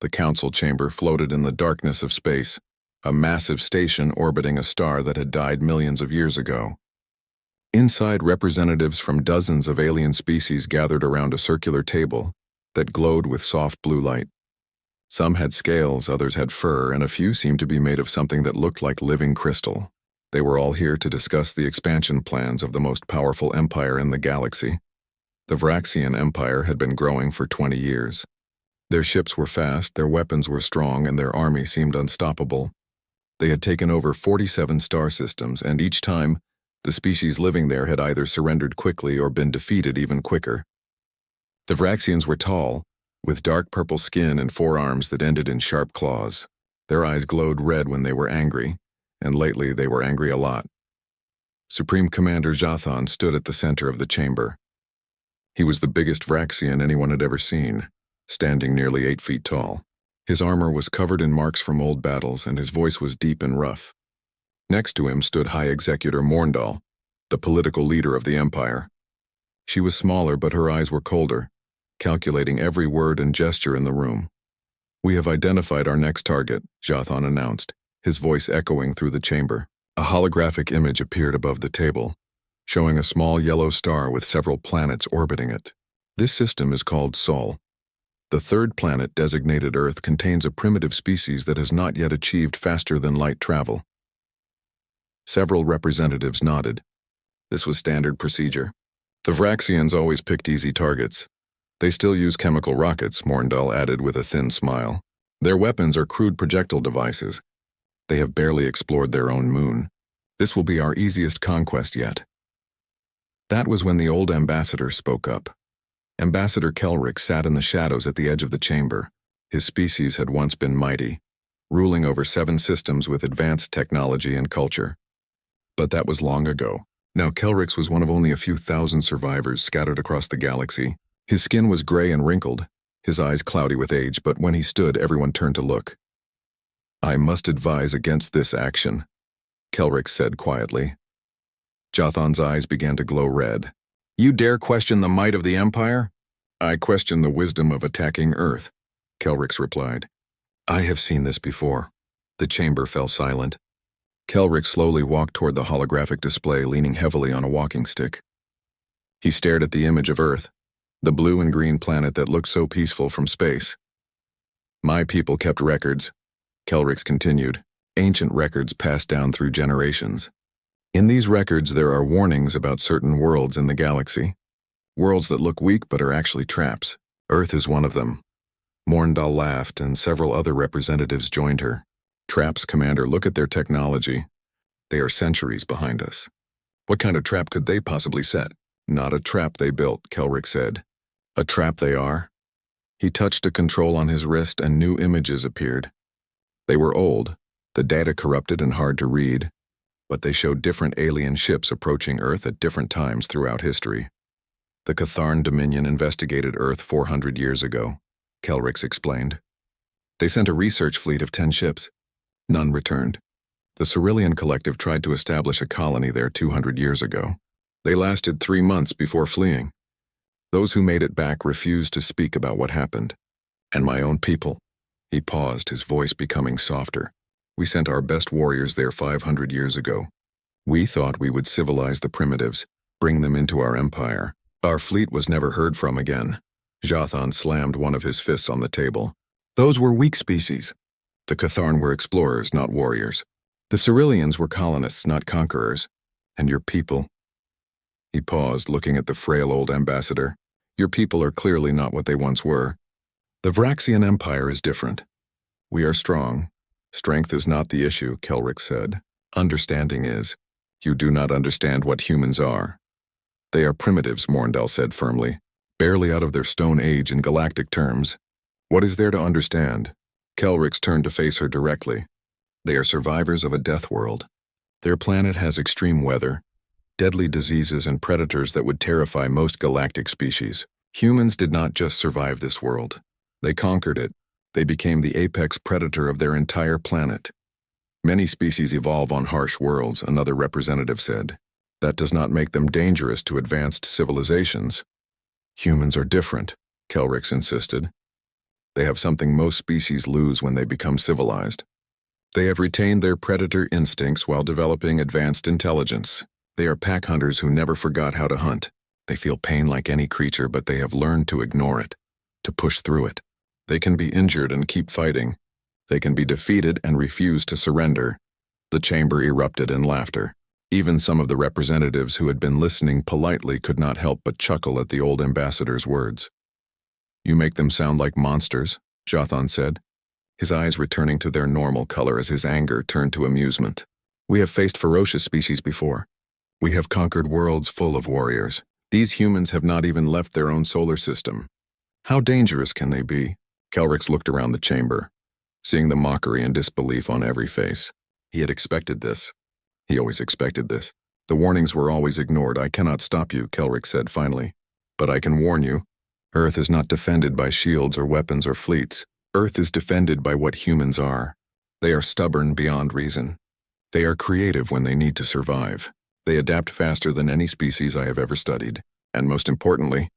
The council chamber floated in the darkness of space, a massive station orbiting a star that had died millions of years ago. Inside, representatives from dozens of alien species gathered around a circular table that glowed with soft blue light. Some had scales, others had fur, and a few seemed to be made of something that looked like living crystal. They were all here to discuss the expansion plans of the most powerful empire in the galaxy. The Vraxian Empire had been growing for 20 years. Their ships were fast, their weapons were strong, and their army seemed unstoppable. They had taken over 47 star systems, and each time, the species living there had either surrendered quickly or been defeated even quicker. The Vraxians were tall, with dark purple skin and forearms that ended in sharp claws. Their eyes glowed red when they were angry, and lately they were angry a lot. Supreme Commander Jathan stood at the center of the chamber. He was the biggest Vraxian anyone had ever seen, standing nearly 8 feet tall. His armor was covered in marks from old battles, and his voice was deep and rough. Next to him stood High Executor Morndal, the political leader of the Empire. She was smaller, but her eyes were colder, calculating every word and gesture in the room. "We have identified our next target," Jathan announced, his voice echoing through the chamber. A holographic image appeared above the table, showing a small yellow star with several planets orbiting it. This system is called Sol. The third planet, designated Earth, contains a primitive species that has not yet achieved faster-than-light travel. Several representatives nodded. This was standard procedure. The Vraxians always picked easy targets. They still use chemical rockets, Morndal added with a thin smile. Their weapons are crude projectile devices. They have barely explored their own moon. This will be our easiest conquest yet. That was when the old ambassador spoke up. Ambassador Kelrick sat in the shadows at the edge of the chamber. His species had once been mighty, ruling over 7 systems with advanced technology and culture. But that was long ago. Now Kelrick was one of only a few thousand survivors scattered across the galaxy. His skin was gray and wrinkled, his eyes cloudy with age, but when he stood, everyone turned to look. "I must advise against this action," Kelrick said quietly. Jathan's eyes began to glow red. "You dare question the might of the Empire?" "I question the wisdom of attacking Earth," Kelrick replied. "I have seen this before." The chamber fell silent. Kelrick slowly walked toward the holographic display, leaning heavily on a walking stick. He stared at the image of Earth, the blue and green planet that looked so peaceful from space. "My people kept records," Kelrick continued, "ancient records passed down through generations. In these records there are warnings about certain worlds in the galaxy. Worlds that look weak but are actually traps. Earth is one of them." Morndal laughed, and several other representatives joined her. "Traps, Commander, look at their technology. They are centuries behind us. What kind of trap could they possibly set?" "Not a trap they built," Kelrick said. "A trap they are." He touched a control on his wrist and new images appeared. They were old, the data corrupted and hard to read, but they showed different alien ships approaching Earth at different times throughout history. "The Catharn Dominion investigated Earth 400 years ago," Kelrick explained. "They sent a research fleet of 10 ships. None returned. The Cerulean Collective tried to establish a colony there 200 years ago. They lasted 3 months before fleeing. Those who made it back refused to speak about what happened. And my own people." He paused, his voice becoming softer. "We sent our best warriors there 500 years ago. We thought we would civilize the primitives, bring them into our empire. Our fleet was never heard from again." Jathan slammed one of his fists on the table. "Those were weak species. The Catharn were explorers, not warriors. The Ceruleans were colonists, not conquerors. And your people?" He paused, looking at the frail old ambassador. "Your people are clearly not what they once were. The Vraxian Empire is different. We are strong. Strength is not the issue," Kelrick said. "Understanding is. You do not understand what humans are." "They are primitives," Morndal said firmly, "barely out of their stone age in galactic terms. What is there to understand?" Kelrick turned to face her directly. "They are survivors of a death world. Their planet has extreme weather, deadly diseases, and predators that would terrify most galactic species. Humans did not just survive this world. They conquered it. They became the apex predator of their entire planet. Many species evolve on harsh worlds," another representative said. "That does not make them dangerous to advanced civilizations." "Humans are different," Kelrick insisted. They have something most species lose when they become civilized. They have retained their predator instincts while developing advanced intelligence. They are pack hunters who never forgot how to hunt. They feel pain like any creature, but they have learned to ignore it, to push through it. They can be injured and keep fighting. They can be defeated and refuse to surrender. The chamber erupted in laughter. Even some of the representatives who had been listening politely could not help but chuckle at the old ambassador's words. "You make them sound like monsters," Jathan said, his eyes returning to their normal color as his anger turned to amusement. "We have faced ferocious species before. We have conquered worlds full of warriors. These humans have not even left their own solar system. How dangerous can they be?" Kelrix looked around the chamber, seeing the mockery and disbelief on every face. He had expected this. He always expected this. "The warnings were always ignored. I cannot stop you," Kelrix said finally. "But I can warn you. Earth is not defended by shields or weapons or fleets. Earth is defended by what humans are. They are stubborn beyond reason. They are creative when they need to survive. They adapt faster than any species I have ever studied. And most importantly,"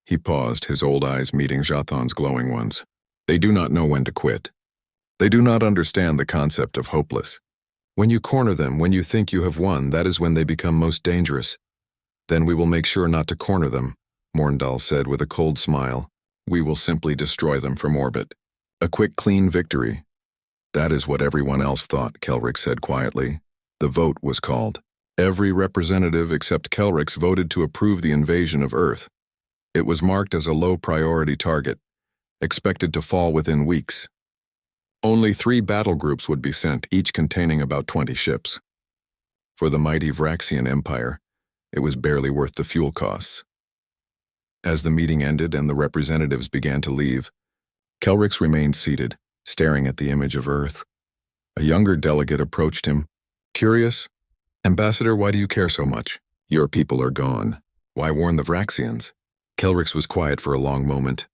he paused, his old eyes meeting Jathan's glowing ones, "they do not know when to quit. They do not understand the concept of hopeless. When you corner them, when you think you have won, that is when they become most dangerous. Then we will make sure not to corner them," Morndal said with a cold smile. "We will simply destroy them from orbit. A quick, clean victory." "That is what everyone else thought," Kelrix said quietly. The vote was called. Every representative except Kelrix voted to approve the invasion of Earth. It was marked as a low-priority target, expected to fall within weeks. Only 3 battle groups would be sent, each containing about 20 ships. For the mighty Vraxian Empire, it was barely worth the fuel costs. As the meeting ended and the representatives began to leave, Kelrix remained seated, staring at the image of Earth. A younger delegate approached him. "Curious? Ambassador, why do you care so much? Your people are gone. Why warn the Vraxians?" Kelrix was quiet for a long moment.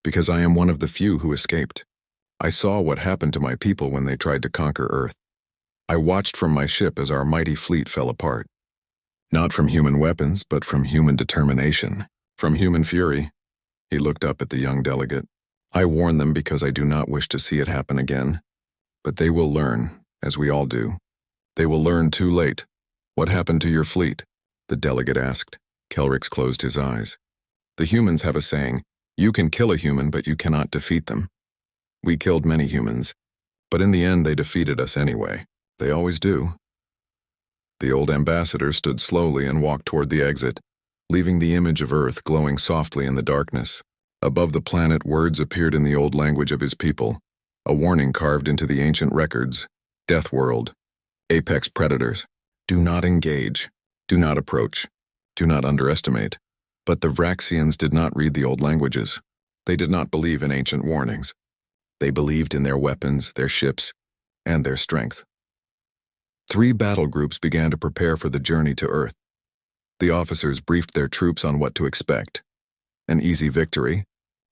"Because I am one of the few who escaped. I saw what happened to my people when they tried to conquer Earth. I watched from my ship as our mighty fleet fell apart. Not from human weapons, but from human determination, from human fury." He looked up at the young delegate. "I warn them because I do not wish to see it happen again. But they will learn, as we all do. They will learn too late." "What happened to your fleet?" the delegate asked. Kelrix closed his eyes. "The humans have a saying, you can kill a human, but you cannot defeat them. We killed many humans, but in the end they defeated us anyway. They always do." The old ambassador stood slowly and walked toward the exit, leaving the image of Earth glowing softly in the darkness. Above the planet, words appeared in the old language of his people, a warning carved into the ancient records. "Death World. Apex predators. Do not engage. Do not approach. Do not underestimate." But the Vraxians did not read the old languages. They did not believe in ancient warnings. They believed in their weapons, their ships, and their strength. 3 battle groups began to prepare for the journey to Earth. The officers briefed their troops on what to expect. An easy victory,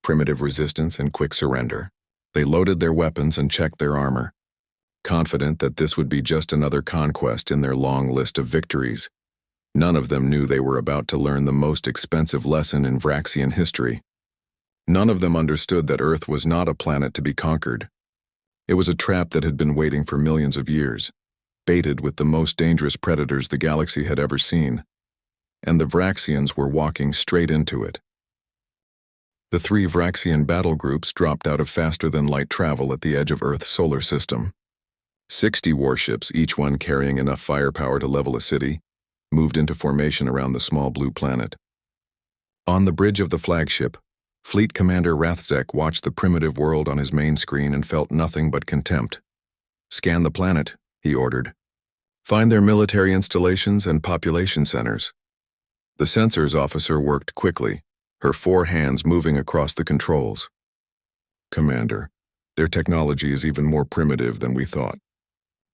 primitive resistance, and quick surrender. They loaded their weapons and checked their armor, confident that this would be just another conquest in their long list of victories. None of them knew they were about to learn the most expensive lesson in Vraxian history. None of them understood that Earth was not a planet to be conquered. It was a trap that had been waiting for millions of years, baited with the most dangerous predators the galaxy had ever seen. And the Vraxians were walking straight into it. The 3 Vraxian battle groups dropped out of faster-than-light travel at the edge of Earth's solar system. 60 warships, each one carrying enough firepower to level a city, moved into formation around the small blue planet. On the bridge of the flagship, Fleet Commander Rathzek watched the primitive world on his main screen and felt nothing but contempt. "Scan the planet," he ordered. "Find their military installations and population centers." The sensors officer worked quickly, her 4 hands moving across the controls. "Commander, their technology is even more primitive than we thought.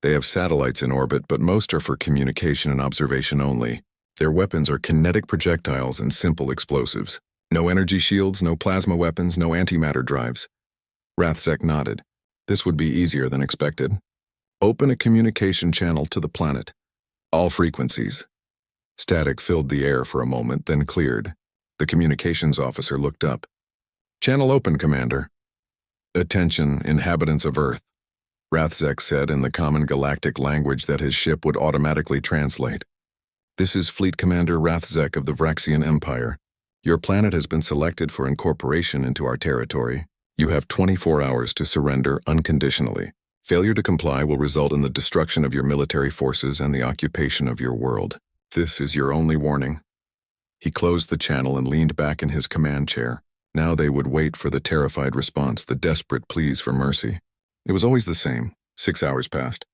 They have satellites in orbit, but most are for communication and observation only. Their weapons are kinetic projectiles and simple explosives. No energy shields, no plasma weapons, no antimatter drives." Rathzek nodded. "This would be easier than expected. Open a communication channel to the planet. All frequencies." Static filled the air for a moment, then cleared. The communications officer looked up. "Channel open, Commander." "Attention, inhabitants of Earth," Rathzek said in the common galactic language that his ship would automatically translate. "This is Fleet Commander Rathzek of the Vraxian Empire. Your planet has been selected for incorporation into our territory. You have 24 hours to surrender unconditionally. Failure to comply will result in the destruction of your military forces and the occupation of your world. This is your only warning." He closed the channel and leaned back in his command chair. Now they would wait for the terrified response, the desperate pleas for mercy. It was always the same. 6 hours passed.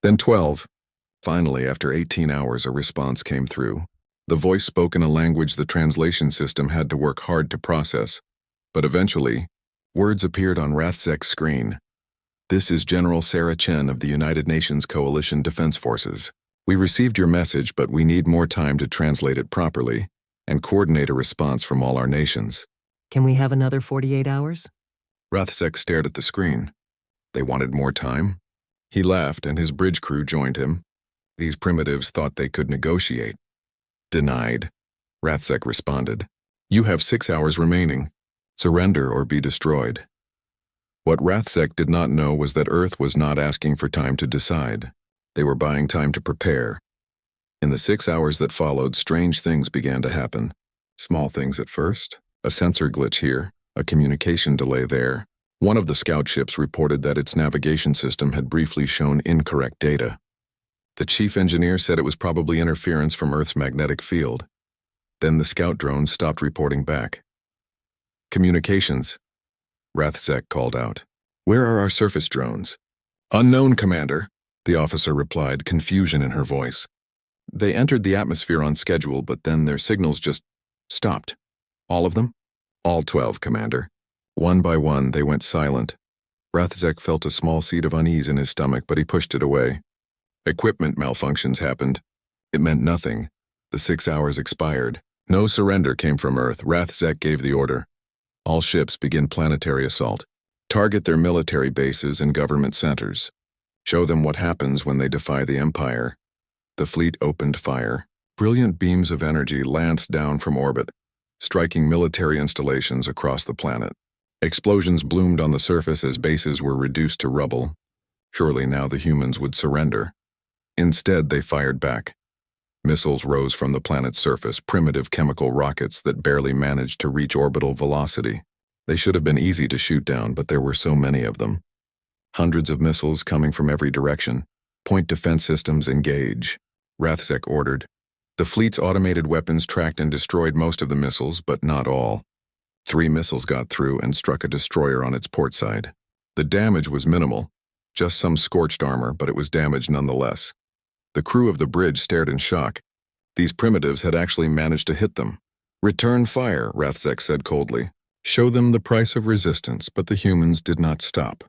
Then 12. Finally, after 18 hours, a response came through. The voice spoke in a language the translation system had to work hard to process. But eventually, words appeared on Rathzek's screen. "This is General Sarah Chen of the United Nations Coalition Defense Forces. We received your message, but we need more time to translate it properly and coordinate a response from all our nations." Can we have another 48 hours? Rathzek stared at the screen. They wanted more time? He laughed, and his bridge crew joined him. These primitives thought they could negotiate. "Denied," Rathzek responded. "You have 6 hours remaining. Surrender or be destroyed." What Rathzek did not know was that Earth was not asking for time to decide. They were buying time to prepare. In the 6 hours that followed, strange things began to happen. Small things at first. A sensor glitch here, a communication delay there. One of the scout ships reported that its navigation system had briefly shown incorrect data. The chief engineer said it was probably interference from Earth's magnetic field. Then the scout drones stopped reporting back. "Communications," Rathzek called out. "Where are our surface drones?" "Unknown, Commander," the officer replied, confusion in her voice. "They entered the atmosphere on schedule, but then their signals just stopped." "All of them?" "All 12, Commander." One by one, they went silent. Rathzek felt a small seed of unease in his stomach, but he pushed it away. Equipment malfunctions happened. It meant nothing. The 6 hours expired. No surrender came from Earth. Rathzek gave the order. All ships begin planetary assault. Target their military bases and government centers. Show them what happens when they defy the Empire. The fleet opened fire. Brilliant beams of energy lanced down from orbit, striking military installations across the planet. Explosions bloomed on the surface as bases were reduced to rubble. Surely now the humans would surrender. Instead, they fired back. Missiles rose from the planet's surface, primitive chemical rockets that barely managed to reach orbital velocity. They should have been easy to shoot down, but there were so many of them. Hundreds of missiles coming from every direction. "Point defense systems engage," Rathzek ordered. The fleet's automated weapons tracked and destroyed most of the missiles, but not all. 3 missiles got through and struck a destroyer on its port side. The damage was minimal, just some scorched armor, but it was damage nonetheless. The crew of the bridge stared in shock. These primitives had actually managed to hit them. "Return fire," Rathzek said coldly. "Show them the price of resistance," but the humans did not stop.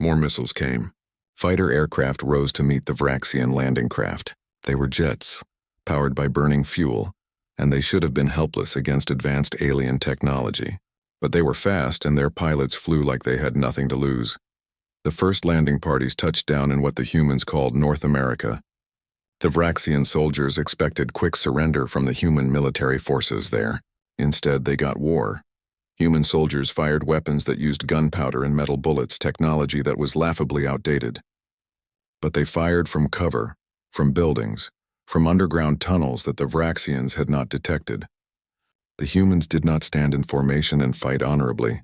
More missiles came. Fighter aircraft rose to meet the Vraxian landing craft. They were jets, powered by burning fuel, and they should have been helpless against advanced alien technology. But they were fast, and their pilots flew like they had nothing to lose. The first landing parties touched down in what the humans called North America. The Vraxian soldiers expected quick surrender from the human military forces there. Instead, they got war. Human soldiers fired weapons that used gunpowder and metal bullets, technology that was laughably outdated. But they fired from cover, from buildings, from underground tunnels that the Vraxians had not detected. The humans did not stand in formation and fight honorably.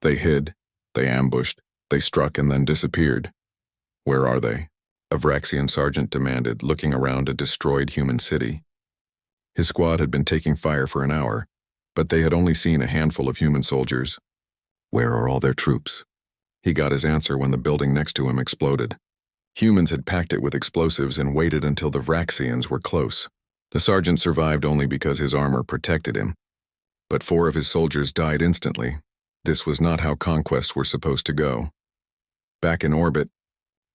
They hid, they ambushed, they struck and then disappeared. "Where are they?" a Vraxian sergeant demanded, looking around a destroyed human city. His squad had been taking fire for an hour, but they had only seen a handful of human soldiers. "Where are all their troops?" He got his answer when the building next to him exploded. Humans had packed it with explosives and waited until the Vraxians were close. The sergeant survived only because his armor protected him. But 4 of his soldiers died instantly. This was not how conquests were supposed to go. Back in orbit,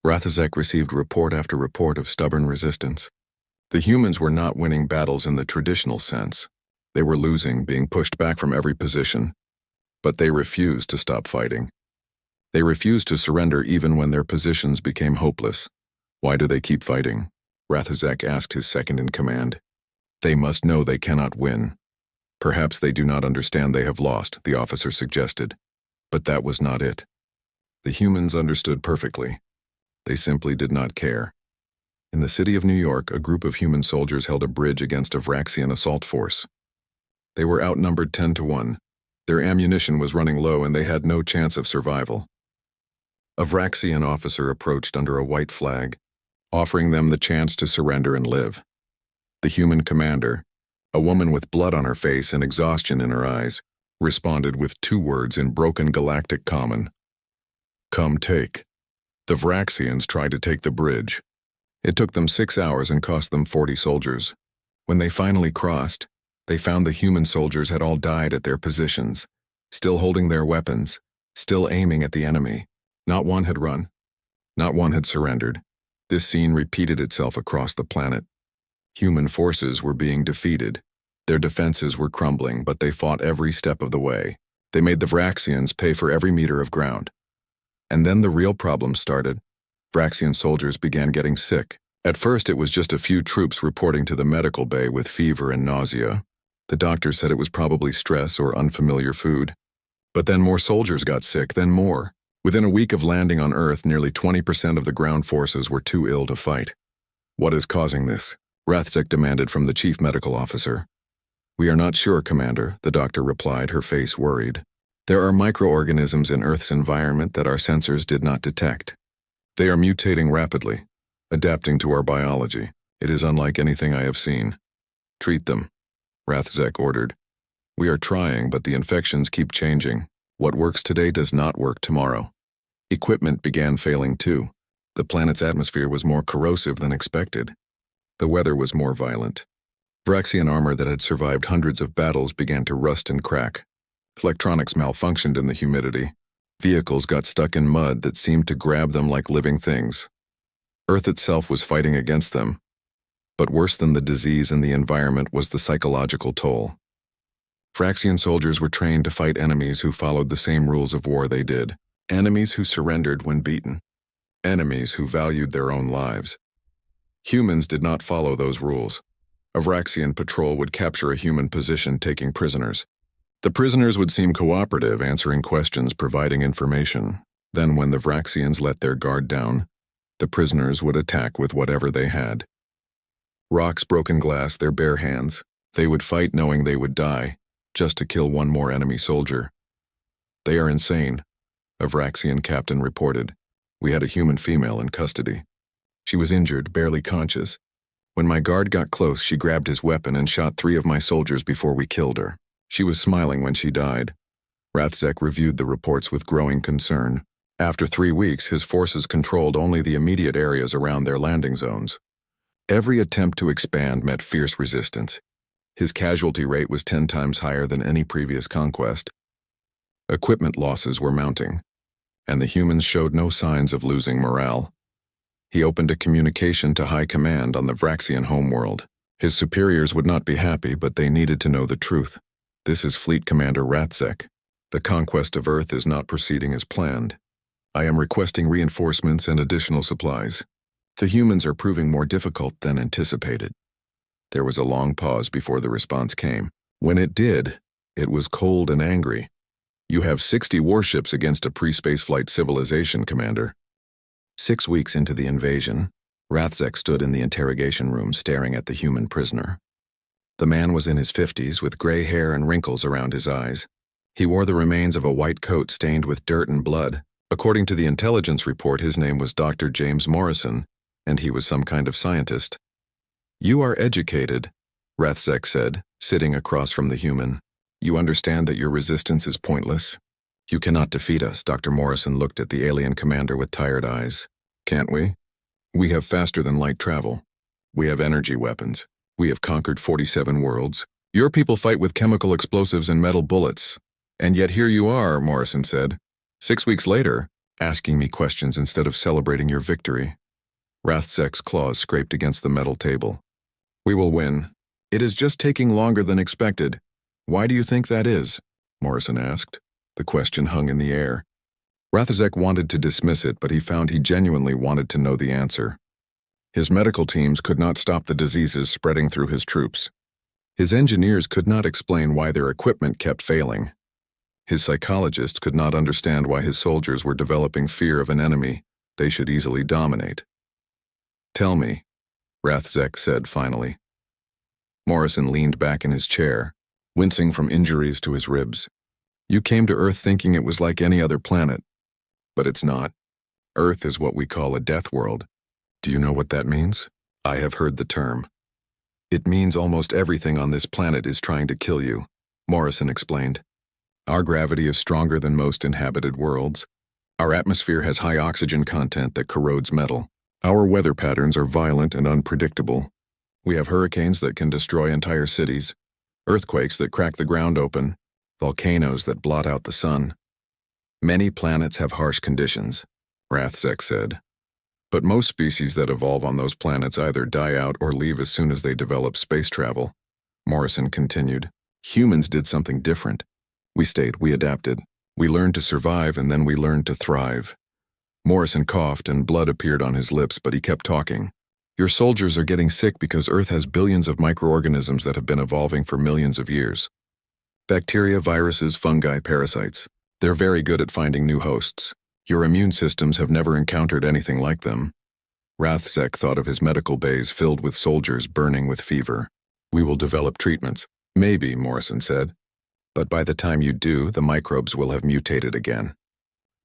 Rathzek received report after report of stubborn resistance. The humans were not winning battles in the traditional sense. They were losing, being pushed back from every position. But they refused to stop fighting. They refused to surrender even when their positions became hopeless. "Why do they keep fighting?" Rathzek asked his second-in-command. "They must know they cannot win." "Perhaps they do not understand they have lost," the officer suggested. But that was not it. The humans understood perfectly. They simply did not care. In the city of New York, a group of human soldiers held a bridge against a Vraxian assault force. They were outnumbered 10-1. Their ammunition was running low and they had no chance of survival. A Vraxian officer approached under a white flag, offering them the chance to surrender and live. The human commander, a woman with blood on her face and exhaustion in her eyes, responded with 2 words in broken galactic common. "Come take." The Vraxians tried to take the bridge. It took them 6 hours and cost them 40 soldiers. When they finally crossed, they found the human soldiers had all died at their positions, still holding their weapons, still aiming at the enemy. Not one had run. Not one had surrendered. This scene repeated itself across the planet. Human forces were being defeated. Their defenses were crumbling, but they fought every step of the way. They made the Vraxians pay for every meter of ground. And then the real problem started. Vraxian soldiers began getting sick. At first, it was just a few troops reporting to the medical bay with fever and nausea. The doctor said it was probably stress or unfamiliar food. But then more soldiers got sick, then more. Within a week of landing on Earth, nearly 20% of the ground forces were too ill to fight. "What is causing this?" Rathzek demanded from the chief medical officer. "We are not sure, Commander," the doctor replied, her face worried. "There are microorganisms in Earth's environment that our sensors did not detect. They are mutating rapidly, adapting to our biology. It is unlike anything I have seen. Treat them," Rathzek ordered. "We are trying, but the infections keep changing. What works today does not work tomorrow." Equipment began failing too. The planet's atmosphere was more corrosive than expected. The weather was more violent. Vraxian armor that had survived hundreds of battles began to rust and crack. Electronics malfunctioned in the humidity. Vehicles got stuck in mud that seemed to grab them like living things. Earth itself was fighting against them. But worse than the disease and the environment was the psychological toll. Vraxian soldiers were trained to fight enemies who followed the same rules of war they did. Enemies who surrendered when beaten. Enemies who valued their own lives. Humans did not follow those rules. A Vraxian patrol would capture a human position taking prisoners. The prisoners would seem cooperative, answering questions, providing information. Then when the Vraxians let their guard down, the prisoners would attack with whatever they had. Rocks, broken glass, their bare hands. They would fight knowing they would die, just to kill one more enemy soldier. "They are insane," a Vraxian captain reported. "We had a human female in custody. She was injured, barely conscious. When my guard got close, she grabbed his weapon and shot 3 of my soldiers before we killed her. She was smiling when she died." Rathzek reviewed the reports with growing concern. After 3 weeks, his forces controlled only the immediate areas around their landing zones. Every attempt to expand met fierce resistance. His casualty rate was 10 times higher than any previous conquest. Equipment losses were mounting, and the humans showed no signs of losing morale. He opened a communication to High Command on the Vraxian homeworld. His superiors would not be happy, but they needed to know the truth. "This is Fleet Commander Rathzek. The conquest of Earth is not proceeding as planned. I am requesting reinforcements and additional supplies. The humans are proving more difficult than anticipated." There was a long pause before the response came. When it did, it was cold and angry. "You have 60 warships against a pre-spaceflight civilization, Commander." 6 weeks into the invasion, Rathzek stood in the interrogation room staring at the human prisoner. The man was in his 50s with gray hair and wrinkles around his eyes. He wore the remains of a white coat stained with dirt and blood. According to the intelligence report, his name was Dr. James Morrison, and he was some kind of scientist. "You are educated," Rathzek said, sitting across from the human. "You understand that your resistance is pointless. You cannot defeat us." Dr. Morrison looked at the alien commander with tired eyes. "Can't we? We have faster-than-light travel. We have energy weapons. We have conquered 47 worlds. Your people fight with chemical explosives and metal bullets. And yet here you are," Morrison said, 6 weeks later, asking me questions instead of celebrating your victory." Rathzek's claws scraped against the metal table. "We will win. It is just taking longer than expected. Why do you think that is?" Morrison asked. The question hung in the air. Rathzek wanted to dismiss it, but he found he genuinely wanted to know the answer. His medical teams could not stop the diseases spreading through his troops. His engineers could not explain why their equipment kept failing. His psychologists could not understand why his soldiers were developing fear of an enemy they should easily dominate. "Tell me," Rathzek said finally. Morrison leaned back in his chair, wincing from injuries to his ribs. "You came to Earth thinking it was like any other planet, but it's not. Earth is what we call a death world. Do you know what that means?" "I have heard the term." "It means almost everything on this planet is trying to kill you," Morrison explained. "Our gravity is stronger than most inhabited worlds. Our atmosphere has high oxygen content that corrodes metal. Our weather patterns are violent and unpredictable. We have hurricanes that can destroy entire cities, earthquakes that crack the ground open, volcanoes that blot out the sun. Many planets have harsh conditions," Rathzek said. "But most species that evolve on those planets either die out or leave as soon as they develop space travel." Morrison continued. "Humans did something different. We stayed, we adapted. We learned to survive, and then we learned to thrive." Morrison coughed and blood appeared on his lips, but he kept talking. "Your soldiers are getting sick because Earth has billions of microorganisms that have been evolving for millions of years. Bacteria, viruses, fungi, parasites. They're very good at finding new hosts. Your immune systems have never encountered anything like them." Rathzek thought of his medical bays filled with soldiers burning with fever. "We will develop treatments." "Maybe," Morrison said. "But by the time you do, the microbes will have mutated again.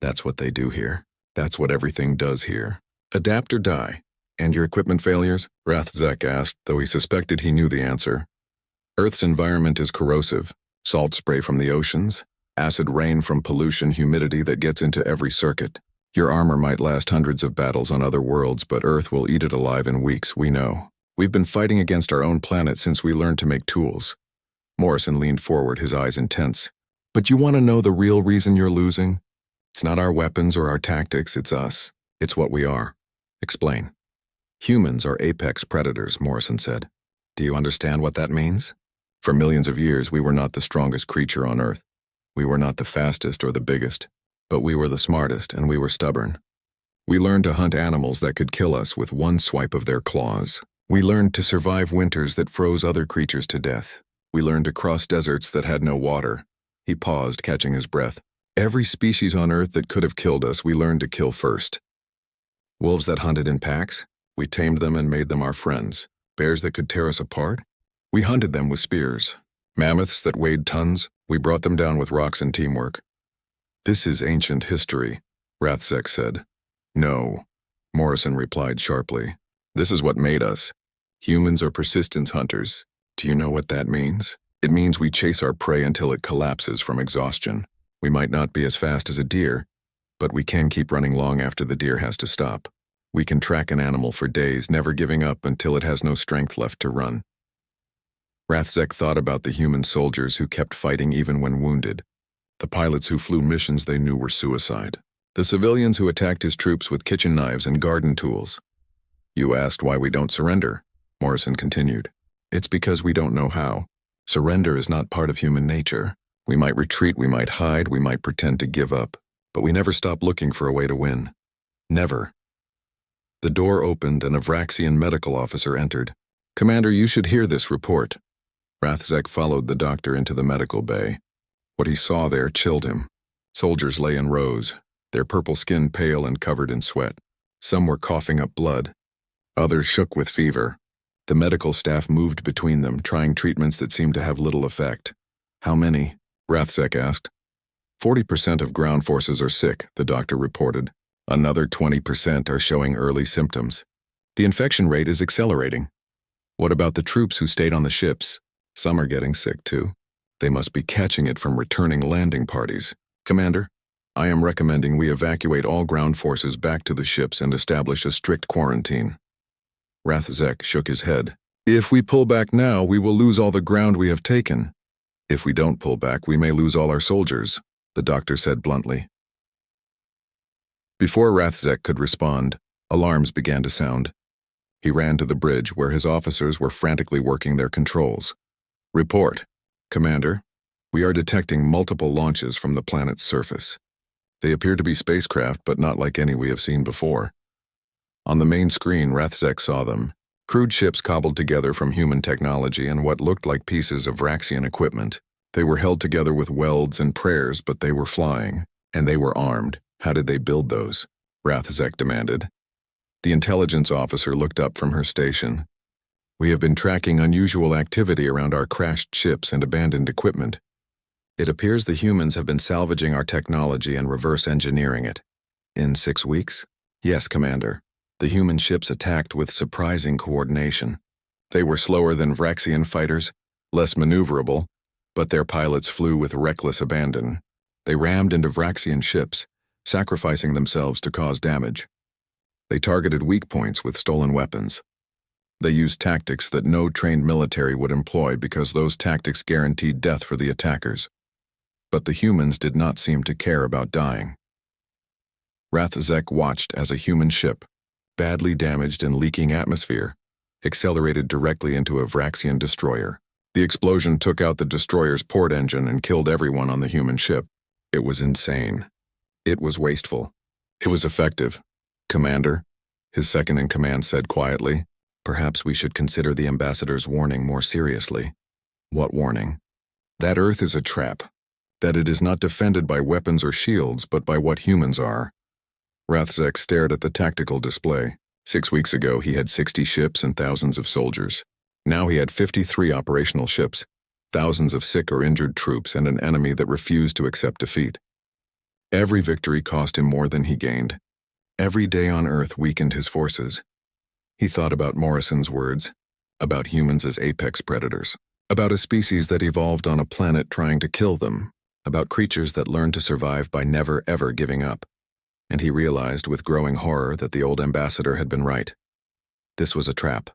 That's what they do here. That's what everything does here. Adapt or die." "And your equipment failures?" Rathzek asked, though he suspected he knew the answer. "Earth's environment is corrosive. Salt spray from the oceans, acid rain from pollution, humidity that gets into every circuit. Your armor might last hundreds of battles on other worlds, but Earth will eat it alive in weeks, we know. We've been fighting against our own planet since we learned to make tools." Morrison leaned forward, his eyes intense. "But you want to know the real reason you're losing? It's not our weapons or our tactics, it's us. It's what we are." "Explain." "Humans are apex predators," Morrison said. "Do you understand what that means? For millions of years, we were not the strongest creature on Earth. We were not the fastest or the biggest, but we were the smartest and we were stubborn. We learned to hunt animals that could kill us with one swipe of their claws. We learned to survive winters that froze other creatures to death. We learned to cross deserts that had no water." He paused, catching his breath. "Every species on Earth that could have killed us, we learned to kill first. Wolves that hunted in packs? We tamed them and made them our friends. Bears that could tear us apart? We hunted them with spears. Mammoths that weighed tons? We brought them down with rocks and teamwork." "This is ancient history," Rathzek said. "No," Morrison replied sharply. "This is what made us. Humans are persistence hunters. Do you know what that means? It means we chase our prey until it collapses from exhaustion. We might not be as fast as a deer, but we can keep running long after the deer has to stop. We can track an animal for days, never giving up until it has no strength left to run." Rathzek thought about the human soldiers who kept fighting even when wounded, the pilots who flew missions they knew were suicide, the civilians who attacked his troops with kitchen knives and garden tools. "You asked why we don't surrender," Morrison continued. "It's because we don't know how. Surrender is not part of human nature. We might retreat, we might hide, we might pretend to give up, but we never stop looking for a way to win. Never." The door opened and a Vraxian medical officer entered. "Commander, you should hear this report." Rathzek followed the doctor into the medical bay. What he saw there chilled him. Soldiers lay in rows, their purple skin pale and covered in sweat. Some were coughing up blood. Others shook with fever. The medical staff moved between them, trying treatments that seemed to have little effect. "How many?" Rathzek asked. 40% of ground forces are sick," the doctor reported. "Another 20% are showing early symptoms. The infection rate is accelerating." "What about the troops who stayed on the ships?" "Some are getting sick too. They must be catching it from returning landing parties. Commander, I am recommending we evacuate all ground forces back to the ships and establish a strict quarantine." Rathzek shook his head. "If we pull back now, we will lose all the ground we have taken. If we don't pull back, we may lose all our soldiers," the doctor said bluntly. Before Rathzek could respond, alarms began to sound. He ran to the bridge where his officers were frantically working their controls. "Report, Commander. We are detecting multiple launches from the planet's surface. They appear to be spacecraft, but not like any we have seen before." On the main screen, Rathzek saw them. Crude ships cobbled together from human technology and what looked like pieces of Vraxian equipment. They were held together with welds and prayers, but they were flying, and they were armed. How did they build those? Rathzek demanded. The intelligence officer looked up from her station. We have been tracking unusual activity around our crashed ships and abandoned equipment. It appears the humans have been salvaging our technology and reverse engineering it. In 6 weeks? Yes, Commander. The human ships attacked with surprising coordination. They were slower than Vraxian fighters, less maneuverable, but their pilots flew with reckless abandon. They rammed into Vraxian ships, sacrificing themselves to cause damage. They targeted weak points with stolen weapons. They used tactics that no trained military would employ because those tactics guaranteed death for the attackers. But the humans did not seem to care about dying. Rathzek watched as a human ship, badly damaged and leaking atmosphere, accelerated directly into a Vraxian destroyer. The explosion took out the destroyer's port engine and killed everyone on the human ship. It was insane. It was wasteful. It was effective. Commander, his second-in-command said quietly, perhaps we should consider the ambassador's warning more seriously. What warning? That Earth is a trap. That it is not defended by weapons or shields, but by what humans are. Rathzek stared at the tactical display. 6 weeks ago, he had 60 ships and thousands of soldiers. Now he had 53 operational ships, thousands of sick or injured troops, and an enemy that refused to accept defeat. Every victory cost him more than he gained. Every day on Earth weakened his forces. He thought about Morrison's words, about humans as apex predators, about a species that evolved on a planet trying to kill them, about creatures that learned to survive by never ever giving up. And he realized with growing horror that the old ambassador had been right. This was a trap.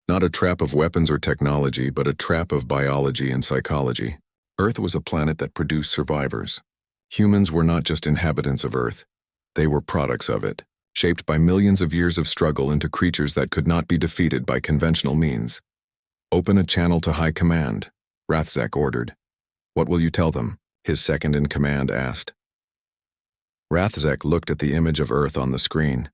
Not a trap of weapons or technology, but a trap of biology and psychology. Earth was a planet that produced survivors. Humans were not just inhabitants of Earth. They were products of it, shaped by millions of years of struggle into creatures that could not be defeated by conventional means. Open a channel to High Command, Rathzek ordered. What will you tell them? His second-in-command asked. Rathzek looked at the image of Earth on the screen.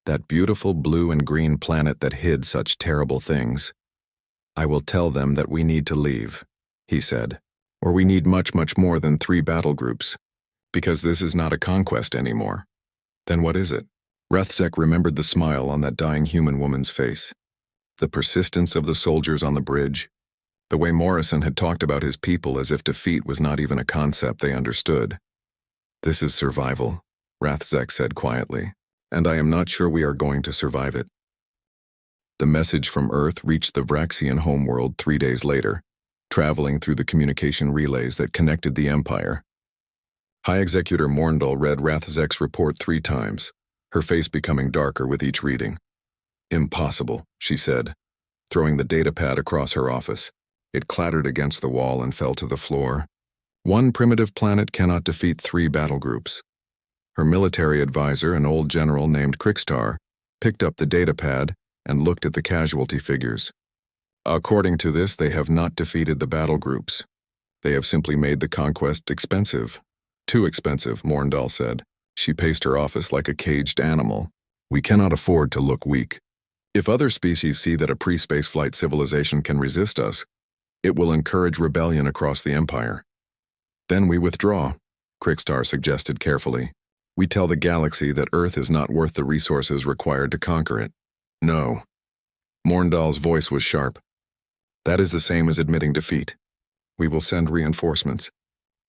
That beautiful blue and green planet that hid such terrible things. I will tell them that we need to leave, he said, or we need much, much more than 3 battle groups, because this is not a conquest anymore. Then what is it? Rathzek remembered the smile on that dying human woman's face, the persistence of the soldiers on the bridge, the way Morrison had talked about his people as if defeat was not even a concept they understood. This is survival, Rathzek said quietly, and I am not sure we are going to survive it. The message from Earth reached the Vraxian homeworld 3 days later, traveling through the communication relays that connected the Empire. High Executor Morndal read Rathzek's report 3 times, her face becoming darker with each reading. Impossible, she said, throwing the datapad across her office. It clattered against the wall and fell to the floor. 1 primitive planet cannot defeat 3 battle groups. Her military advisor, an old general named Krikstar, picked up the datapad and looked at the casualty figures. According to this, they have not defeated the battle groups. They have simply made the conquest expensive. Too expensive, Morndal said. She paced her office like a caged animal. We cannot afford to look weak. If other species see that a pre-spaceflight civilization can resist us, it will encourage rebellion across the Empire. Then we withdraw, Krikstar suggested carefully. We tell the galaxy that Earth is not worth the resources required to conquer it. No. Morndal's voice was sharp. That is the same as admitting defeat. We will send reinforcements.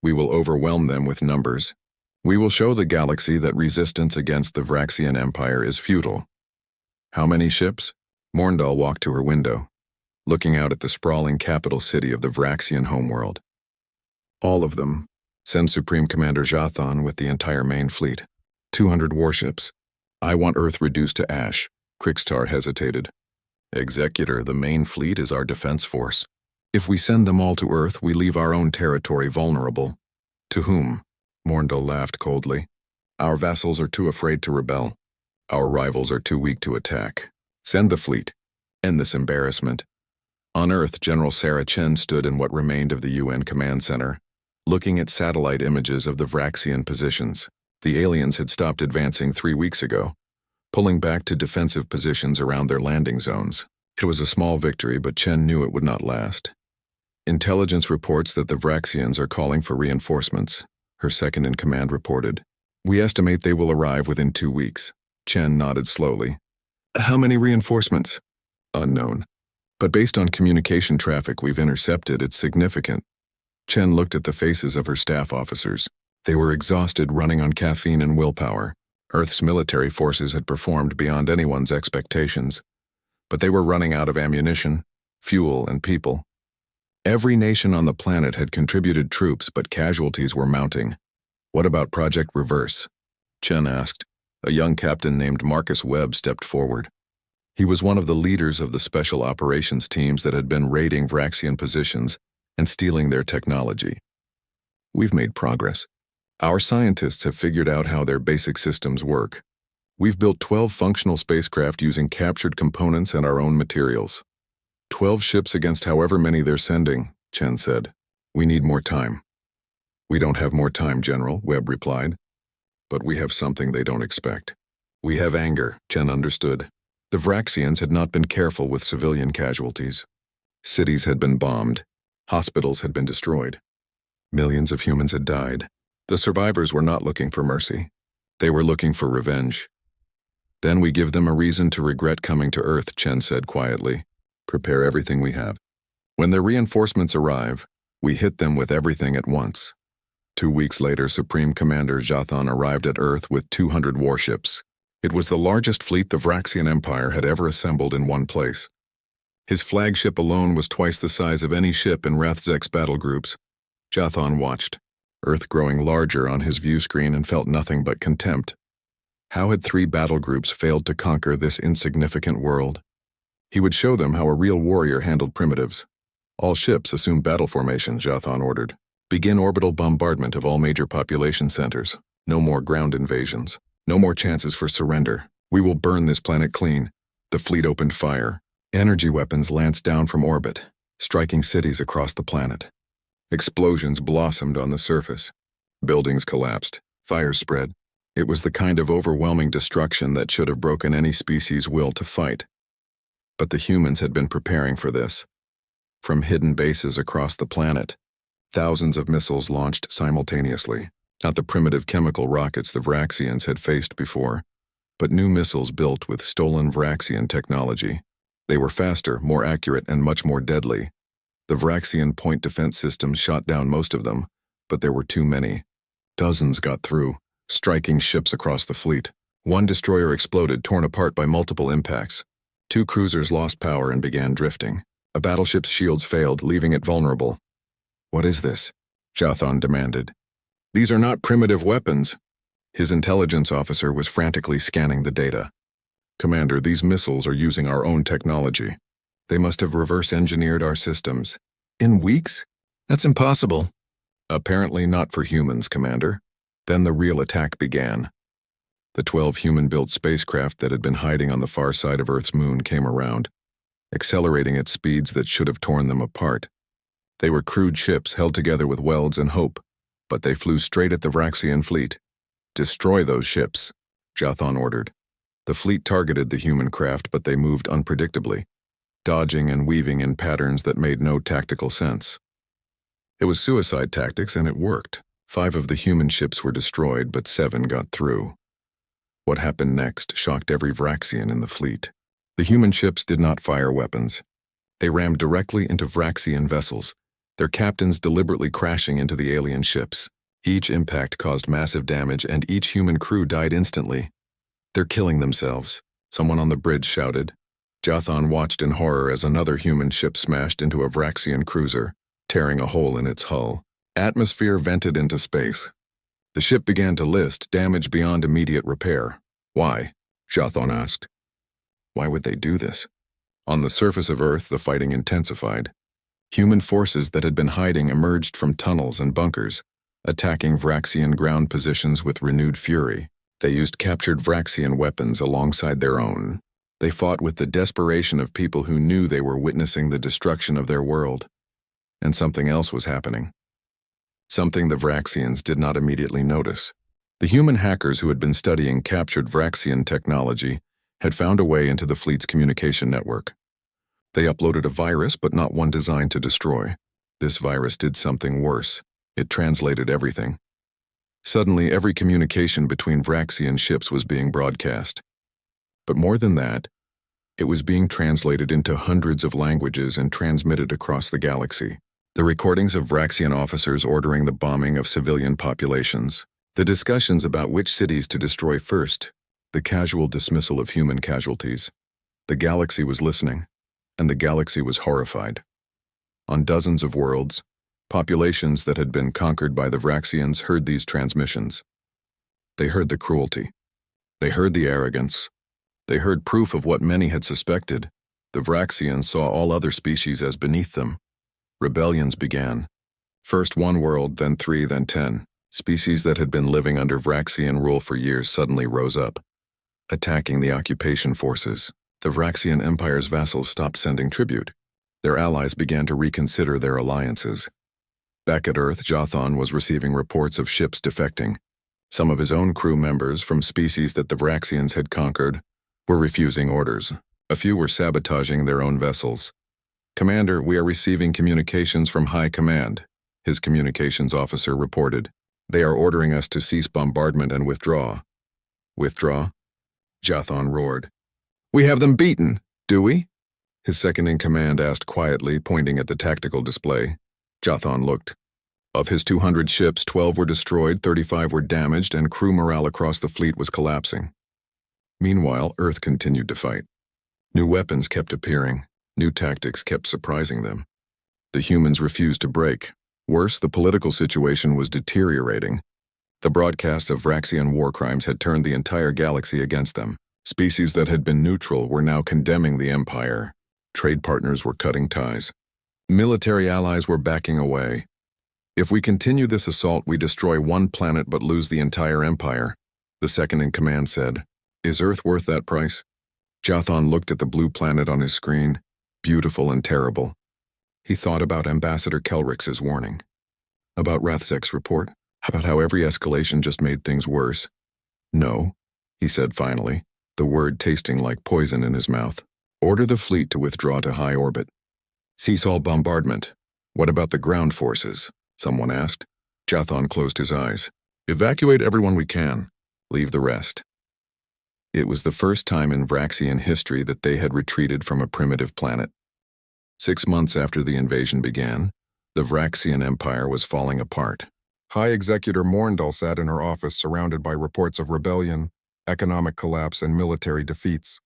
We will overwhelm them with numbers. We will show the galaxy that resistance against the Vraxian Empire is futile. How many ships? Morndal walked to her window, looking out at the sprawling capital city of the Vraxian homeworld. All of them. Send Supreme Commander Jathan with the entire main fleet. 200 warships. I want Earth reduced to ash. Krikstar hesitated. Executor, the main fleet is our defense force. If we send them all to Earth, we leave our own territory vulnerable. To whom? Morndal laughed coldly. Our vassals are too afraid to rebel. Our rivals are too weak to attack. Send the fleet. End this embarrassment. On Earth, General Sarah Chen stood in what remained of the UN Command Center, looking at satellite images of the Vraxian positions. The aliens had stopped advancing 3 weeks ago, pulling back to defensive positions around their landing zones. It was a small victory, but Chen knew it would not last. Intelligence reports that the Vraxians are calling for reinforcements, her second-in-command reported. We estimate they will arrive within 2 weeks. Chen nodded slowly. How many reinforcements? Unknown. But based on communication traffic we've intercepted, it's significant. Chen looked at the faces of her staff officers. They were exhausted, running on caffeine and willpower. Earth's military forces had performed beyond anyone's expectations. But they were running out of ammunition, fuel, and people. Every nation on the planet had contributed troops, but casualties were mounting. What about Project Reverse? Chen asked. A young captain named Marcus Webb stepped forward. He was one of the leaders of the special operations teams that had been raiding Vraxian positions and stealing their technology. We've made progress. Our scientists have figured out how their basic systems work. We've built 12 functional spacecraft using captured components and our own materials. 12 ships against however many they're sending, Chen said. We need more time. We don't have more time, General, Webb replied. But we have something they don't expect. We have anger, Chen understood. The Vraxians had not been careful with civilian casualties. Cities had been bombed. Hospitals had been destroyed. Millions of humans had died. The survivors were not looking for mercy. They were looking for revenge. Then we give them a reason to regret coming to Earth, Chen said quietly. Prepare everything we have. When the reinforcements arrive, we hit them with everything at once. 2 weeks later, Supreme Commander Jathan arrived at Earth with 200 warships. It was the largest fleet the Vraxian Empire had ever assembled in one place. His flagship alone was twice the size of any ship in Rathzek's battle groups. Jathan watched, Earth growing larger on his view screen, and felt nothing but contempt. How had 3 battle groups failed to conquer this insignificant world? He would show them how a real warrior handled primitives. All ships assume battle formation, Jathan ordered. Begin orbital bombardment of all major population centers. No more ground invasions. No more chances for surrender. We will burn this planet clean. The fleet opened fire. Energy weapons lanced down from orbit, striking cities across the planet. Explosions blossomed on the surface. Buildings collapsed. Fires spread. It was the kind of overwhelming destruction that should have broken any species' will to fight. But the humans had been preparing for this. From hidden bases across the planet, thousands of missiles launched simultaneously. Not the primitive chemical rockets the Vraxians had faced before, but new missiles built with stolen Vraxian technology. They were faster, more accurate, and much more deadly. The Vraxian point defense systems shot down most of them, but there were too many. Dozens got through, striking ships across the fleet. One destroyer exploded, torn apart by multiple impacts. 2 cruisers lost power and began drifting. A battleship's shields failed, leaving it vulnerable. What is this? Jathan demanded. These are not primitive weapons. His intelligence officer was frantically scanning the data. Commander, these missiles are using our own technology. They must have reverse-engineered our systems. In weeks? That's impossible. Apparently not for humans, Commander. Then the real attack began. The 12 human-built spacecraft that had been hiding on the far side of Earth's moon came around, accelerating at speeds that should have torn them apart. They were crude ships held together with welds and hope, but they flew straight at the Vraxian fleet. Destroy those ships, Jathan ordered. The fleet targeted the human craft, but they moved unpredictably, dodging and weaving in patterns that made no tactical sense. It was suicide tactics, and it worked. 5 of the human ships were destroyed, but 7 got through. What happened next shocked every Vraxian in the fleet. The human ships did not fire weapons. They rammed directly into Vraxian vessels, their captains deliberately crashing into the alien ships. Each impact caused massive damage, and each human crew died instantly. They're killing themselves, someone on the bridge shouted. Jathan watched in horror as another human ship smashed into a Vraxian cruiser, tearing a hole in its hull. Atmosphere vented into space. The ship began to list, damage beyond immediate repair. Why? Jathan asked. Why would they do this? On the surface of Earth, the fighting intensified. Human forces that had been hiding emerged from tunnels and bunkers, attacking Vraxian ground positions with renewed fury. They used captured Vraxian weapons alongside their own. They fought with the desperation of people who knew they were witnessing the destruction of their world. And something else was happening. Something the Vraxians did not immediately notice. The human hackers who had been studying captured Vraxian technology had found a way into the fleet's communication network. They uploaded a virus, but not one designed to destroy. This virus did something worse. It translated everything. Suddenly, every communication between Vraxian ships was being broadcast. But more than that, it was being translated into hundreds of languages and transmitted across the galaxy. The recordings of Vraxian officers ordering the bombing of civilian populations, the discussions about which cities to destroy first, the casual dismissal of human casualties. The galaxy was listening, and the galaxy was horrified. On dozens of worlds, populations that had been conquered by the Vraxians heard these transmissions. They heard the cruelty. They heard the arrogance. They heard proof of what many had suspected. The Vraxians saw all other species as beneath them. Rebellions began. First 1 world, then 3, then 10. Species that had been living under Vraxian rule for years suddenly rose up, attacking the occupation forces. The Vraxian Empire's vassals stopped sending tribute. Their allies began to reconsider their alliances. Back at Earth, Jothan was receiving reports of ships defecting. Some of his own crew members from species that the Vraxians had conquered were refusing orders. A few were sabotaging their own vessels. "Commander, we are receiving communications from High Command," his communications officer reported. "They are ordering us to cease bombardment and withdraw." "Withdraw?" Jothan roared. "We have them beaten, do we?" His second-in-command asked quietly, pointing at the tactical display. Jothan looked. Of his 200 ships, 12 were destroyed, 35 were damaged, and crew morale across the fleet was collapsing. Meanwhile, Earth continued to fight. New weapons kept appearing. New tactics kept surprising them. The humans refused to break. Worse, the political situation was deteriorating. The broadcasts of Vraxian war crimes had turned the entire galaxy against them. Species that had been neutral were now condemning the Empire. Trade partners were cutting ties. Military allies were backing away. "If we continue this assault, we destroy one planet but lose the entire Empire," the second-in-command said. "Is Earth worth that price?" Jothan looked at the blue planet on his screen, beautiful and terrible. He thought about Ambassador Kelrix's warning, about Rathzek's report, about how every escalation just made things worse. "No," he said finally, the word tasting like poison in his mouth. "Order the fleet to withdraw to high orbit. Cease all bombardment." "What about the ground forces?" someone asked. Jothan closed his eyes. "Evacuate everyone we can. Leave the rest." It was the first time in Vraxian history that they had retreated from a primitive planet. 6 months after the invasion began, the Vraxian Empire was falling apart. High Executor Morndal sat in her office surrounded by reports of rebellion, economic collapse, and military defeats.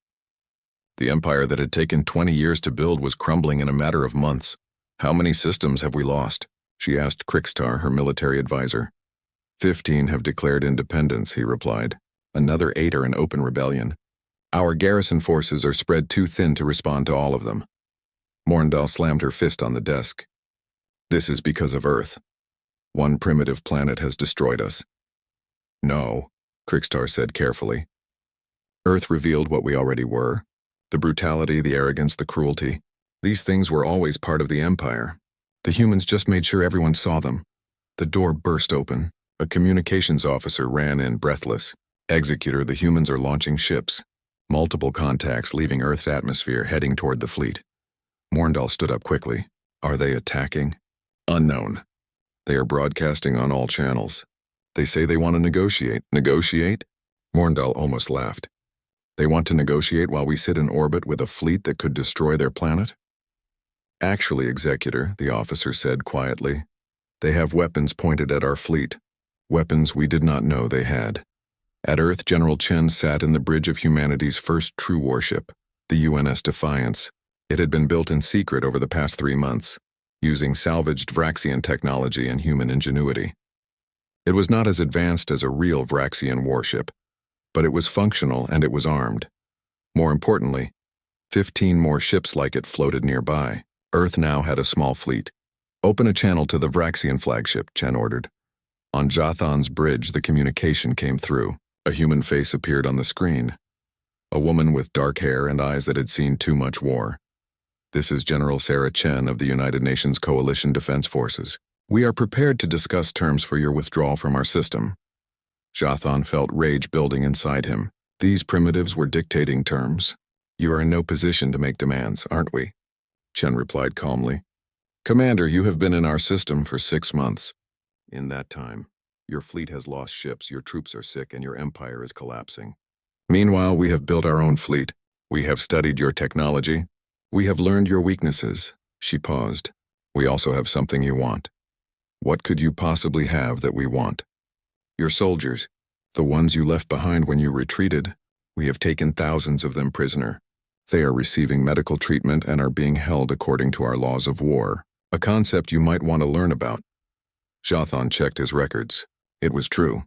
The empire that had taken 20 years to build was crumbling in a matter of months. "How many systems have we lost?" she asked Krikstar, her military advisor. 15 have declared independence," he replied. "Another 8 are in open rebellion. Our garrison forces are spread too thin to respond to all of them." Morndal slammed her fist on the desk. "This is because of Earth. One primitive planet has destroyed us." "No," Krikstar said carefully. "Earth revealed what we already were. The brutality, the arrogance, the cruelty. These things were always part of the Empire. The humans just made sure everyone saw them." The door burst open. A communications officer ran in, breathless. "Executor, the humans are launching ships. Multiple contacts leaving Earth's atmosphere, heading toward the fleet." Morndal stood up quickly. "Are they attacking?" "Unknown. They are broadcasting on all channels. They say they want to negotiate." "Negotiate?" Morndal almost laughed. "They want to negotiate while we sit in orbit with a fleet that could destroy their planet?" "Actually, Executor," the officer said quietly, "they have weapons pointed at our fleet. Weapons we did not know they had." At Earth, General Chen sat in the bridge of humanity's first true warship, the UNS Defiance. It had been built in secret over the past 3 months, using salvaged Vraxian technology and human ingenuity. It was not as advanced as a real Vraxian warship, but it was functional and it was armed. More importantly, 15 more ships like it floated nearby. Earth now had a small fleet. "Open a channel to the Vraxian flagship," Chen ordered. On Jothan's bridge, the communication came through. A human face appeared on the screen. A woman with dark hair and eyes that had seen too much war. "This is General Sarah Chen of the United Nations Coalition Defense Forces. We are prepared to discuss terms for your withdrawal from our system." Jothan felt rage building inside him. These primitives were dictating terms. "You are in no position to make demands, aren't we?" Chen replied calmly. Commander, you have been in our system for 6 months. In that time, your fleet has lost ships, your troops are sick, and your empire is collapsing. Meanwhile, we have built our own fleet. We have studied your technology. We have learned your weaknesses. She paused. We also have something you want. What could you possibly have that we want? Your soldiers, the ones you left behind when you retreated. We have taken thousands of them prisoner. They are receiving medical treatment and are being held according to our laws of war, a concept you might want to learn about. Jathan checked his records. It was true.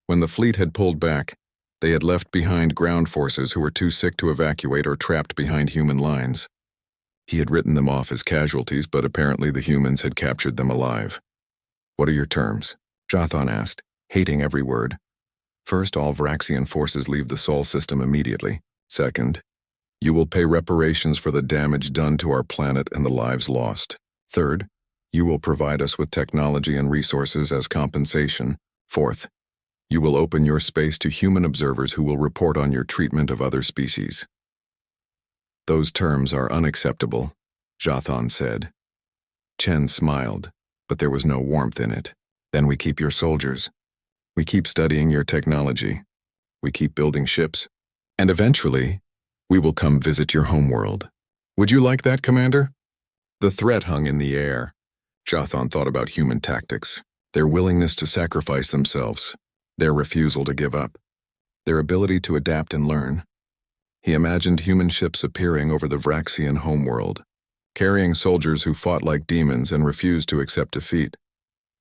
When the fleet had pulled back, they had left behind ground forces who were too sick to evacuate or trapped behind human lines. He had written them off as casualties, but apparently the humans had captured them alive. What are your terms? Jathan asked, hating every word. First, all Vraxian forces leave the Sol system immediately. Second, you will pay reparations for the damage done to our planet and the lives lost. Third, you will provide us with technology and resources as compensation. Fourth, you will open your space to human observers who will report on your treatment of other species. Those terms are unacceptable, Jathan said. Chen smiled, but there was no warmth in it. Then we keep your soldiers. We keep studying your technology. We keep building ships. And eventually, we will come visit your homeworld. Would you like that, Commander? The threat hung in the air. Jathan thought about human tactics, their willingness to sacrifice themselves, their refusal to give up, their ability to adapt and learn. He imagined human ships appearing over the Vraxian homeworld, carrying soldiers who fought like demons and refused to accept defeat.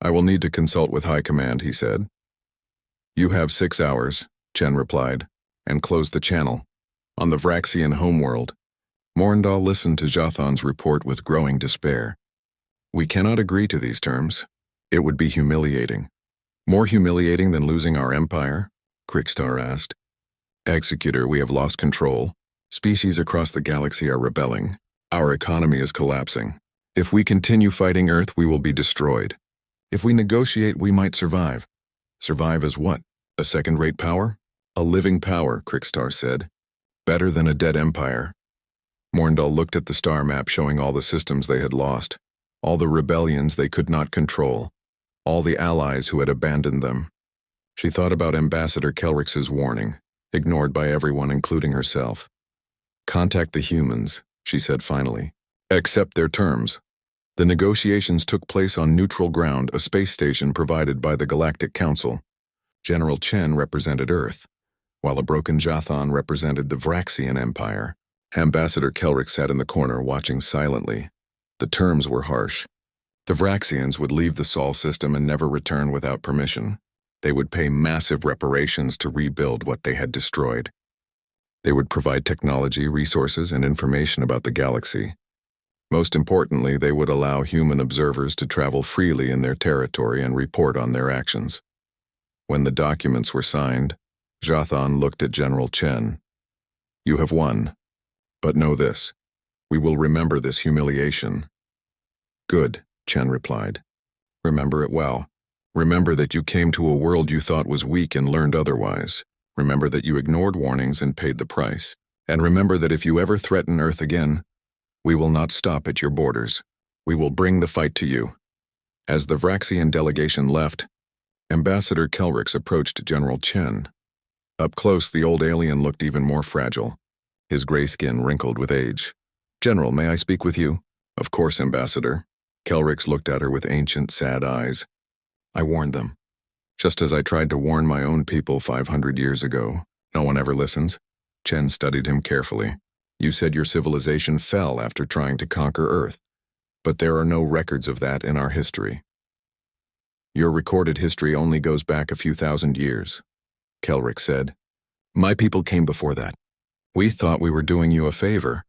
I will need to consult with High Command, he said. You have 6 hours, Chen replied, and closed the channel. On the Vraxian homeworld, Morndal listened to Jathan's report with growing despair. We cannot agree to these terms. It would be humiliating. More humiliating than losing our empire? Krikstar asked. Executor, we have lost control. Species across the galaxy are rebelling. Our economy is collapsing. If we continue fighting Earth, we will be destroyed. If we negotiate, we might survive. Survive as what? A second-rate power? A living power, Krikstar said. Better than a dead empire. Morndal looked at the star map showing all the systems they had lost, all the rebellions they could not control, all the allies who had abandoned them. She thought about Ambassador Kelrix's warning, ignored by everyone including herself. Contact the humans, she said finally. Accept their terms. The negotiations took place on neutral ground, a space station provided by the Galactic Council. General Chen represented Earth, while a broken Jathan represented the Vraxian Empire. Ambassador Kelrix sat in the corner watching silently. The terms were harsh. The Vraxians would leave the Sol system and never return without permission. They would pay massive reparations to rebuild what they had destroyed. They would provide technology, resources, and information about the galaxy. Most importantly, they would allow human observers to travel freely in their territory and report on their actions. When the documents were signed, Jathan looked at General Chen. You have won. But know this. We will remember this humiliation. Good, Chen replied. Remember it well. Remember that you came to a world you thought was weak and learned otherwise. Remember that you ignored warnings and paid the price. And remember that if you ever threaten Earth again, we will not stop at your borders. We will bring the fight to you. As the Vraxian delegation left, Ambassador Kelrix approached General Chen. Up close, the old alien looked even more fragile, his gray skin wrinkled with age. General, may I speak with you? Of course, Ambassador. Kelrix looked at her with ancient, sad eyes. I warned them. Just as I tried to warn my own people 500 years ago. No one ever listens. Chen studied him carefully. You said your civilization fell after trying to conquer Earth, but there are no records of that in our history. Your recorded history only goes back a few thousand years, Kelrix said. My people came before that. We thought we were doing you a favor,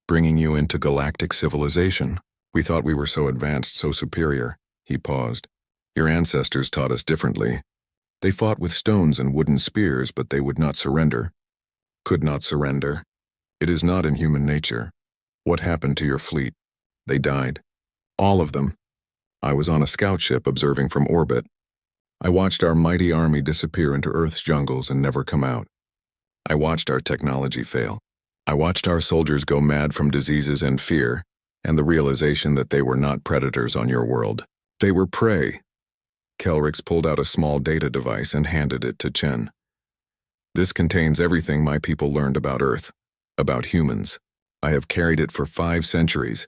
bringing you into galactic civilization. We thought we were so advanced, so superior. He paused. Your ancestors taught us differently. They fought with stones and wooden spears, but they would not surrender. Could not surrender. It is not in human nature. What happened to your fleet? They died. All of them. I was on a scout ship observing from orbit. I watched our mighty army disappear into Earth's jungles and never come out. I watched our technology fail. I watched our soldiers go mad from diseases and fear. and the realization that they were not predators on your world. They were prey. Kelrix pulled out a small data device and handed it to Chen. This contains everything my people learned about Earth, about humans. I have carried it for 5 centuries,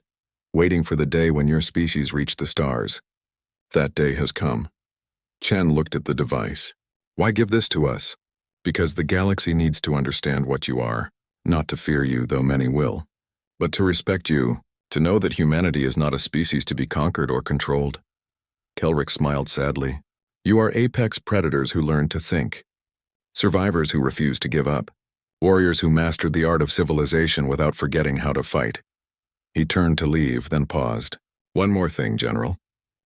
waiting for the day when your species reached the stars. That day has come. Chen looked at the device. Why give this to us? Because the galaxy needs to understand what you are, not to fear you, though many will, but to respect you, to know that humanity is not a species to be conquered or controlled. Kelric smiled sadly. You are apex predators who learn to think. Survivors who refuse to give up. Warriors who mastered the art of civilization without forgetting how to fight. He turned to leave, then paused. One more thing, General.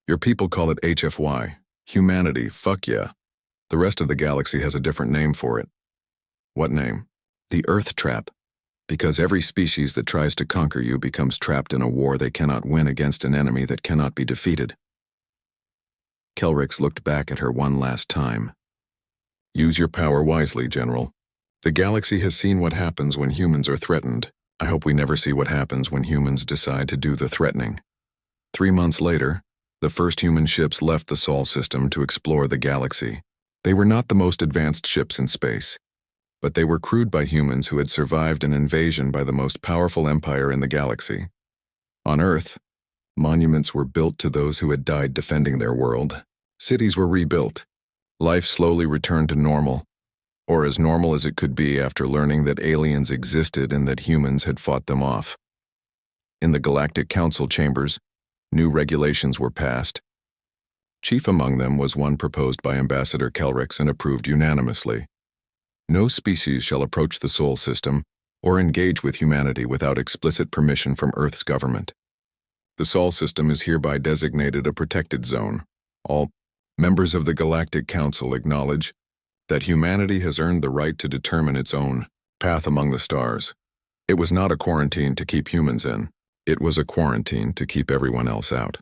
Your people call it HFY. Humanity, fuck yeah. The rest of the galaxy has a different name for it. What name? The Earth Trap. Because every species that tries to conquer you becomes trapped in a war they cannot win against an enemy that cannot be defeated. Kelrix looked back at her one last time. Use your power wisely, General. The galaxy has seen what happens when humans are threatened. I hope we never see what happens when humans decide to do the threatening. 3 months later, the first human ships left the Sol system to explore the galaxy. They were not the most advanced ships in space, but they were crewed by humans who had survived an invasion by the most powerful empire in the galaxy. On Earth, monuments were built to those who had died defending their world. Cities were rebuilt. Life slowly returned to normal, or as normal as it could be after learning that aliens existed and that humans had fought them off. In the Galactic Council chambers, new regulations were passed. Chief among them was one proposed by Ambassador Kelrix and approved unanimously. No species shall approach the Sol system or engage with humanity without explicit permission from Earth's government. The Sol system is hereby designated a protected zone. All members of the Galactic Council acknowledge that humanity has earned the right to determine its own path among the stars. It was not a quarantine to keep humans in. It was a quarantine to keep everyone else out.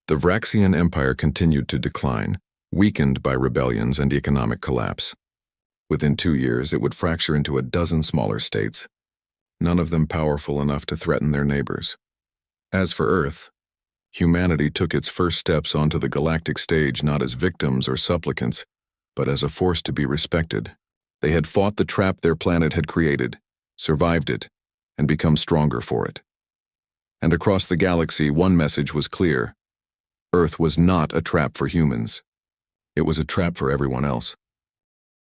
The Vraxian Empire continued to decline, weakened by rebellions and economic collapse. Within 2 years, it would fracture into a dozen smaller states, none of them powerful enough to threaten their neighbors. As for Earth, humanity took its first steps onto the galactic stage not as victims or supplicants, but as a force to be respected. They had fought the trap their planet had created, survived it, and become stronger for it. And across the galaxy, one message was clear. Earth was not a trap for humans. It was a trap for everyone else.